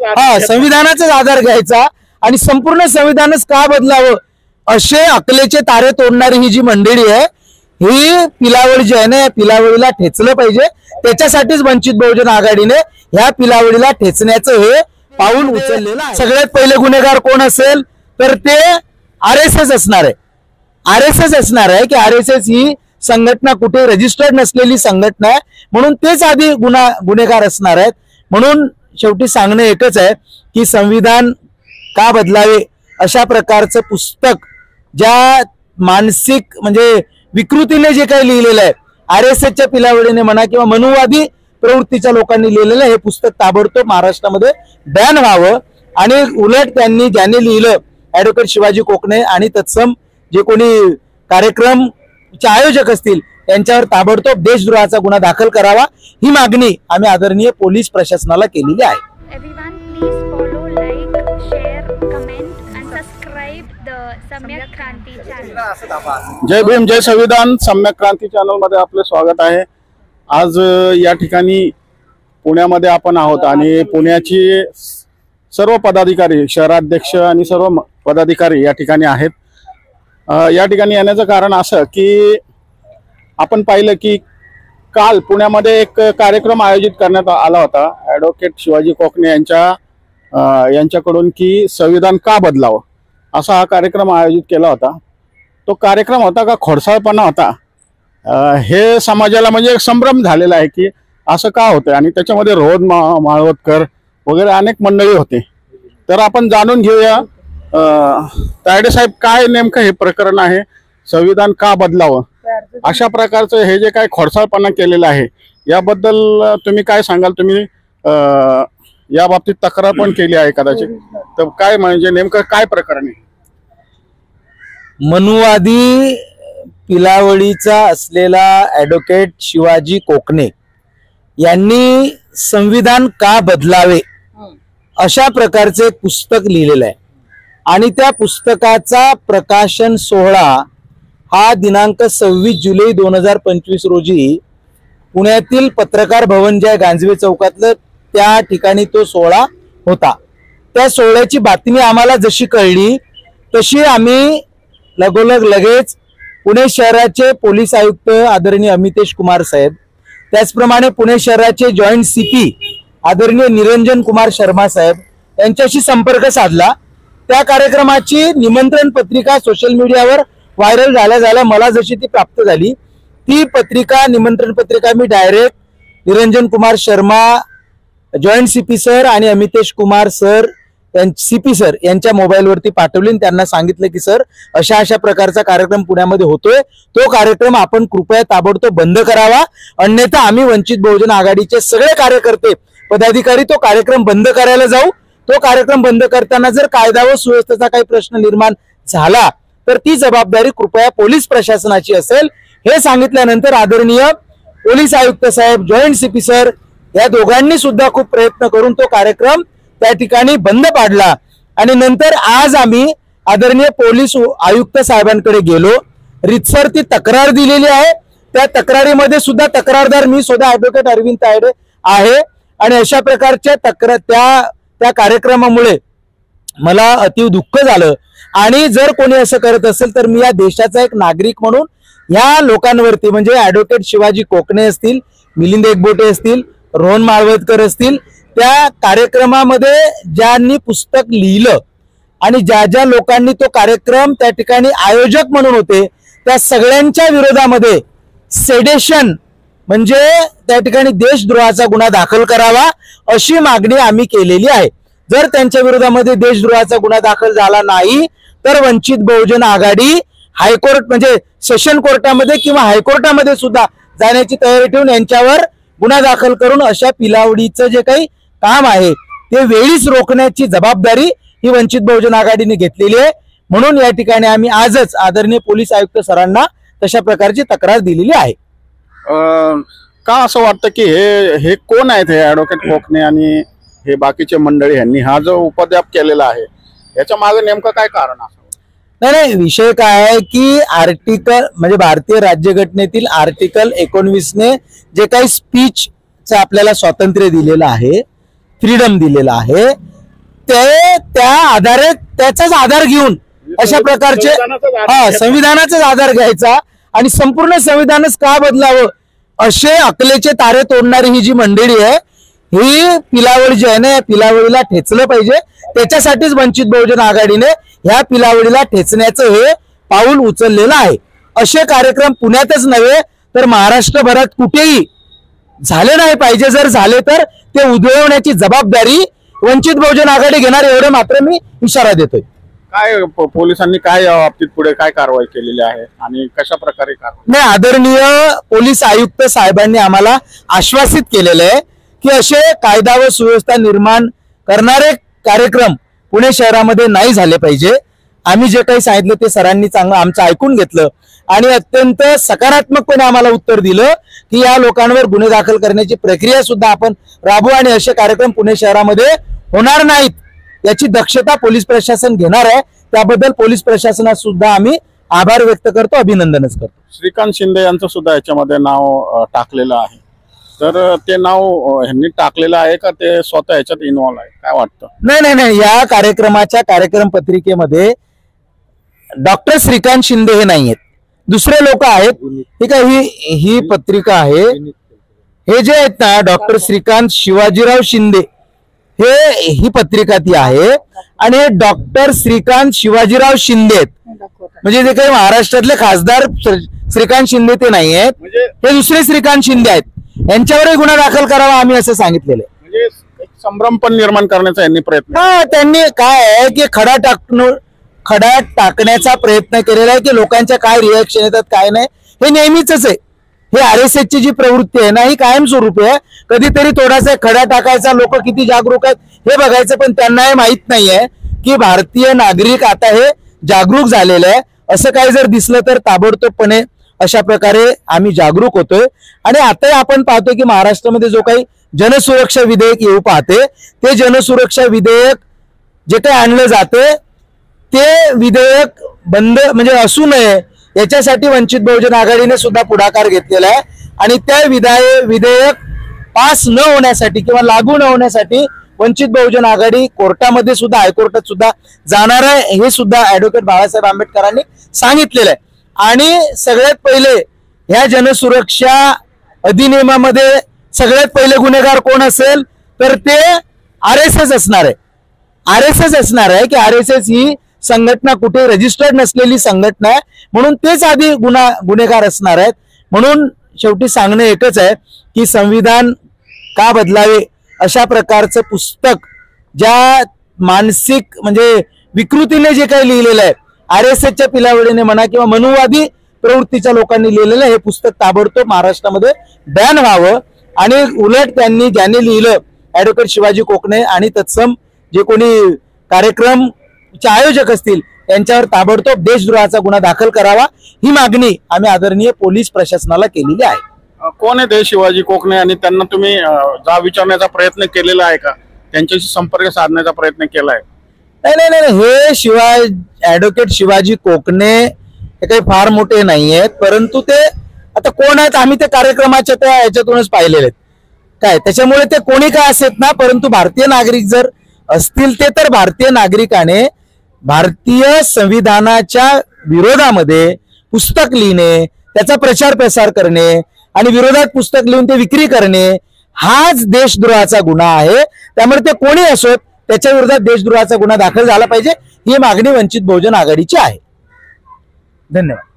संविधानाचाच आधार घ्यायचा आणि संपूर्ण संविधानच का बदलावं असे अकलेचे तारे तोडणारी ही जी मंडळी आहे ही पिलावळी जी आहे ना या पिलावळीला ठेचलं पाहिजे। त्याच्यासाठीच वंचित बहुजन आघाडीने ह्या पिलावळीला ठेचण्याचं हे पाऊल उचललेलं आहे। सगळ्यात पहिले गुन्हेगार कोण असेल तर ते आरएसएस असणार आहे। आरएसएस असणार आहे की आरएसएस ही संघटना कुठे रजिस्टर्ड नसलेली संघटना आहे म्हणून तेच आधी गुन्हेगार असणार आहेत। म्हणून शेवटी सांगणं एकच आहे की संविधान का बदलावे अशा प्रकारचं पुस्तक ज्या मानसिक म्हणजे विकृतीने जे काही लिहिलेलं आहे आरएसएसच्या पिलावळीने म्हणा किंवा मनुवादी प्रवृत्तीच्या लोकांनी लिहिलेलं हे पुस्तक ताबडतोब महाराष्ट्रामध्ये बॅन व्हावं आणि उलट त्यांनी ज्याने लिहिलं ऍडव्होकेट शिवाजी कोकणे आणि तत्सम जे कोणी कार्यक्रमचे आयोजक असतील त्यांच्यावर ताबडतोब देशद्रोहाचा गुन्हा दाखल करावा ही मागणी आम्ही आदरणीय पोलीस प्रशासनाला केलेली आहे। जय भीम जय संविधान सम्यक क्रांती चॅनल मध्ये आपले स्वागत आहे। आज या ठिकाणी पुण्यामध्ये आपण आहोत आणि पुण्याची सर्व पदाधिकारी शहराध्यक्ष आणि सर्व पदाधिकारी या ठिकाणी आहेत। या ठिकाणी येण्याचं कारण असं की आपण पाहिलं की काल पुण्यामध्ये एक कार्यक्रम आयोजित करण्यात आला होता ॲडव्होकेट शिवाजी कोकणे यांच्याकडून की संविधान का बदलावं असा हा कार्यक्रम आयोजित केला होता। तो कार्यक्रम होता का खोडसाळपणा होता हे समाजाला म्हणजे संभ्रम झालेला आहे की असं का होतं आणि त्याच्यामध्ये रोहद माळवतकर वगैरे अनेक मंडळी होते। तर आपण जाणून घेऊया तायडे साहेब काय नेमकं हे प्रकरण आहे, संविधान का बदलावं अशा प्रकारचं हे जे काय खोडसाळपणा केलेलं आहे याबद्दल तुम्ही काय सांगाल? तुम्ही या बाबतीत तक्रार पण केली आहे कदाचित, तर काय म्हणजे नेमकं काय प्रकरण आहे? मनुवादी पिलावळीचा असलेला ॲडव्होकेट शिवाजी कोकणे यांनी संविधान का बदलावे अशा प्रकारचे पुस्तक लिहिलेलं आहे आणि त्या पुस्तकाचा प्रकाशन सोहळा हा दिनांक 26 जुलै 2025 रोजी पुण्यातील पत्रकार भवन जे गांजवे चौकातलं त्या ठिकाणी तो सोहळा होता। त्या सोहळ्याची बातमी आम्हाला जशी कळली तशी आम्ही लगेच पुणे शहराचे पोलीस आयुक्त आदरणीय अमितेश कुमार साहेब, त्याचप्रमाणे पुणे शहराचे जॉईंट सीपी आदरणीय निरंजन कुमार शर्मा साहेब यांच्याशी संपर्क साधला। त्या कार्यक्रमाची निमंत्रण पत्रिका सोशल मीडियावर व्हायरल झाल्या मला जशी ती प्राप्त झाली ती पत्रिका निमंत्रण पत्रिका मी direct Niranjan Kumar Sharma joint CP sir आणि Amitesh Kumar sir CP sir यांच्या मोबाईलवरती पाठवली आणि त्यांना सांगितलं की सर अशा प्रकारचा कार्यक्रम पुण्यामध्ये होतोय, तो कार्यक्रम आपण कृपया ताबडतोब बंद करावा, अन्यथा आम्ही वंचित बहुजन आघाडीचे सगळे कार्यकर्ते पदाधिकारी तो कार्यक्रम बंद करायला जाऊ। तो कार्यक्रम बंद करताना जर कायदा व सुव्यवस्थेचा काही प्रश्न निर्माण झाला तर ती जबाबदारी कृपया पोलीस प्रशासनाची असेल हे सांगितल्यानंतर आदरणीय पोलीस आयुक्त साहेब जॉईंट सीपी सर या दोघांनी सुद्धा खूप प्रयत्न करून तो कार्यक्रम त्या ठिकाणी बंद पाडला आणि नंतर आज आम्ही आदरणीय पोलीस आयुक्त साहेबांकडे गेलो, रितसर ती तक्रार दिलेली आहे। त्या तक्रारीमध्ये सुद्धा तक्रारदार मी स्वतः ॲडव्होकेट अरविंद तायडे आहे आणि अशा प्रकारच्या त्या कार्यक्रमामुळे मला अतिव दुःख झालं आणि जर कोणी असं करत असेल तर मी या देशाचा एक नागरिक म्हणून या लोकांवरती म्हणजे ॲडव्होकेट शिवाजी कोकणे असतील, मिलिंद एकबोटे असतील, रोहन माळवतकर असतील, त्या कार्यक्रमामध्ये ज्यांनी पुस्तक लिहिलं आणि ज्या लोकांनी तो कार्यक्रम त्या ठिकाणी आयोजक म्हणून होते त्या सगळ्यांच्या विरोधामध्ये सेडेशन म्हणजे त्या ठिकाणी देशद्रोहाचा गुन्हा दाखल करावा अशी मागणी आम्ही केलेली आहे। जर त्यांच्या विरोधामध्ये देशद्रोहाचा गुन्हा दाखल झाला नाही तर वंचित बहुजन आघाडी हायकोर्ट म्हणजे सेशन कोर्टामध्ये किंवा हायकोर्टामध्ये सुद्धा जाण्याची तयारी ठेवून यांच्यावर गुन्हा दाखल करून अशा पिलावडीचं जे काही काम आहे ते वेळीच रोखण्याची जबाबदारी ही वंचित बहुजन आघाडीने घेतलेली आहे। म्हणून या ठिकाणी आम्ही आजच आदरणीय पोलीस आयुक्त सरांना तशा प्रकारची तक्रार दिलेली आहे। का असं वाटतं की हे कोण आहेत हे ॲडव्होकेट कोकणे आणि हे बाकीचे मंडळी यांनी हा जो उपद्व्याप केलेला आहे याच्या मागे नेमकं काय कारण आहे? नाही, विषय काय आहे की आर्टिकल म्हणजे भारतीय राज्यघटनेतील आर्टिकल 19 ने जे काही स्पीच आपल्याला स्वातंत्र्य दिलेलं आहे, फ्रीडम दिलेलं आहे, त्या आधारे त्याचाच आधार घेऊन अशा प्रकारचे संविधानाचाच आधार घ्यायचा आणि संपूर्ण संविधानच का बदलावं असे अकलेचे तारे तोडणारी ही जी मंडळी आहे ही पिलावळी जी आहे ना या पिलावळीला ठेचलं पाहिजे. त्याच्यासाठीच वंचित बहुजन आघाडीने ह्या पिलावळीला ठेचण्याचं हे पाऊल उचललेलं आहे. असे कार्यक्रम पुण्यातच नव्हे तर महाराष्ट्रभरात कुठेही झाले नाही पाहिजे. जर झाले तर ते उधळवण्याची जबाबदारी वंचित बहुजन आघाडी घेणार एवढे मात्र मी इशारा देतोय. काय पोलिसांनी काय या बाबतीत पुढे काय कारवाई केलेली आहे आणि कशा प्रकारे नाही आदरणीय पोलीस आयुक्त साहेबांनी आम्हाला आश्वासित केलेलं आहे की असे कायदा व सुव्यवस्था निर्माण करणारे कार्यक्रम पुणे शहरामध्ये नाही झाले पाहिजे. आम्ही जे काही सांगितलं ते सरांनी चांगलं आमचं ऐकून घेतलं आणि अत्यंत सकारात्मकपणे आम्हाला उत्तर दिलं की या लोकांवर गुन्हे दाखल करण्याची प्रक्रिया सुद्धा आपण राबवू आणि असे कार्यक्रम पुणे शहरामध्ये होणार नाहीत याची दक्षता पोलीस प्रशासन घेणार आहे. त्याबद्दल पोलीस प्रशासनात सुद्धा आम्ही आभार व्यक्त करतो, अभिनंदनच करतो. श्रीकांत शिंदे यांचं सुद्धा याच्यामध्ये नाव टाकलेलं आहे, तर ते नाव ह्यांनी टाकलेलं आहे का ते स्वतः याच्यात इन्व्हॉल्व आहे काय वाटतं? नाही या कार्यक्रमाच्या कार्यक्रम पत्रिकेमध्ये डॉक्टर श्रीकांत शिंदे हे नाही आहेत, दुसरे लोक आहेत. ठीक आहे, ही पत्रिका आहे. हे जे आहेत ना डॉक्टर श्रीकांत शिवाजीराव शिंदे ही पत्रिका ती आहे आणि हे डॉक्टर श्रीकांत शिवाजीराव शिंदे आहेत. म्हणजे जे काही महाराष्ट्रातले खासदार श्रीकांत शिंदे ते नाही आहेत, हे दुसरे श्रीकांत शिंदे आहेत. यांच्यावरही गुन्हा दाखल करावा आम्ही असं सांगितलेलं आहे. म्हणजे संभ्रम पण निर्माण करण्याचा यांनी प्रयत्न त्यांनी काय आहे की खडा टाकण्याचा प्रयत्न केलेला आहे की लोकांच्या काय रिएक्शन येतात काय नाही हे नेहमीच आहे. हे RSS ची जी प्रवृत्ती आहे ना ही कायमस्वरूपी आहे. कधीतरी थोडासा खडा टाकायचा, लोक किती जागरूक आहेत हे बघायचं, पण त्यांना हे माहित नाहीये की भारतीय नागरिक आता हे जागरूक झालेले आहे. असं काही जर दिसलं तर ताबडतोबपणे अशा प्रकारे आम्ही जागरूक होतोय. आणि आता आपण पाहतोय की महाराष्ट्रामध्ये जो काही जनसुरक्षा विधेयक येऊ पाहते ते जनसुरक्षा विधेयक जे काही आणलं जाते ते विधेयक बंद म्हणजे असू नये याच्यासाठी वंचित बहुजन आघाडीने सुद्धा पुढाकार घेतलेला आहे. आणि त्या विधेयक पास न होण्यासाठी किंवा लागू न होण्यासाठी वंचित बहुजन आघाडी कोर्टामध्ये सुद्धा हायकोर्टात सुद्धा जाणार आहे हे सुद्धा ऍडव्होकेट बाळासाहेब आंबेडकरांनी सांगितलेलं आहे. आणि सगळ्यात पहिले ह्या जनसुरक्षा अधिनियमामध्ये सगळ्यात पहिले गुन्हेगार कोण असेल तर ते RSS असणार आहे. RSS असणार आहे की RSS ही संघटना कुठे रजिस्टर्ड नसलेली संघटना आहे म्हणून तेच आधी गुन्हेगार असणार आहेत. म्हणून शेवटी सांगणं एकच आहे की संविधान का बदलावे अशा प्रकारचं पुस्तक ज्या मानसिक म्हणजे विकृतीने जे काही लिहिलेलं आहे RSSच्या पिलावळीने म्हणा किंवा मनुवादी प्रवृत्तीच्या लोकांनी लिहिलेलं हे पुस्तक ताबडतोब महाराष्ट्रामध्ये बॅन व्हावं. आणि उलट ज्यांनी लिहिलं ऍडव्होकेट शिवाजी कोकणे आणि तत्सम जे कोणी कार्यक्रमचे आयोजक असतील यांच्यावर ताबडतोब देशद्रोहाचा गुन्हा दाखल करावा ही मागणी आम्ही आदरणीय पोलीस प्रशासनाला केलेली आहे. कोण आहे ते शिवाजी कोकणे आणि त्यांना तुम्ही विचारण्याचा प्रयत्न केलेला आहे का? त्यांच्याशी संपर्क साधण्याचा प्रयत्न केलाय? नाही हे ऍडव्होकेट शिवाजी कोकणे हे काही फार मोठे नाही आहेत, परंतु ते आता कोण आहेत आम्ही ते कार्यक्रमाच्या त्या ह्याच्यातूनच पाहिलेले आहेत काय. त्याच्यामुळे ते कोणी काय असेल ना, परंतु भारतीय नागरिक जर असतील ते तर भारतीय नागरिकाने भारतीय संविधानाच्या विरोधामध्ये पुस्तक लिहिणे, त्याचा प्रचार प्रसार करणे आणि विरोधात पुस्तक लिहून ते विक्री करणे हाच देशद्रोहाचा गुन्हा आहे. त्यामुळे ते कोणी असोत त्याच्या विरोधात देशद्रोहाचा गुन्हा दाखल झाला पाहिजे ही मागणी वंचित बहुजन आघाडीची आहे. धन्यवाद.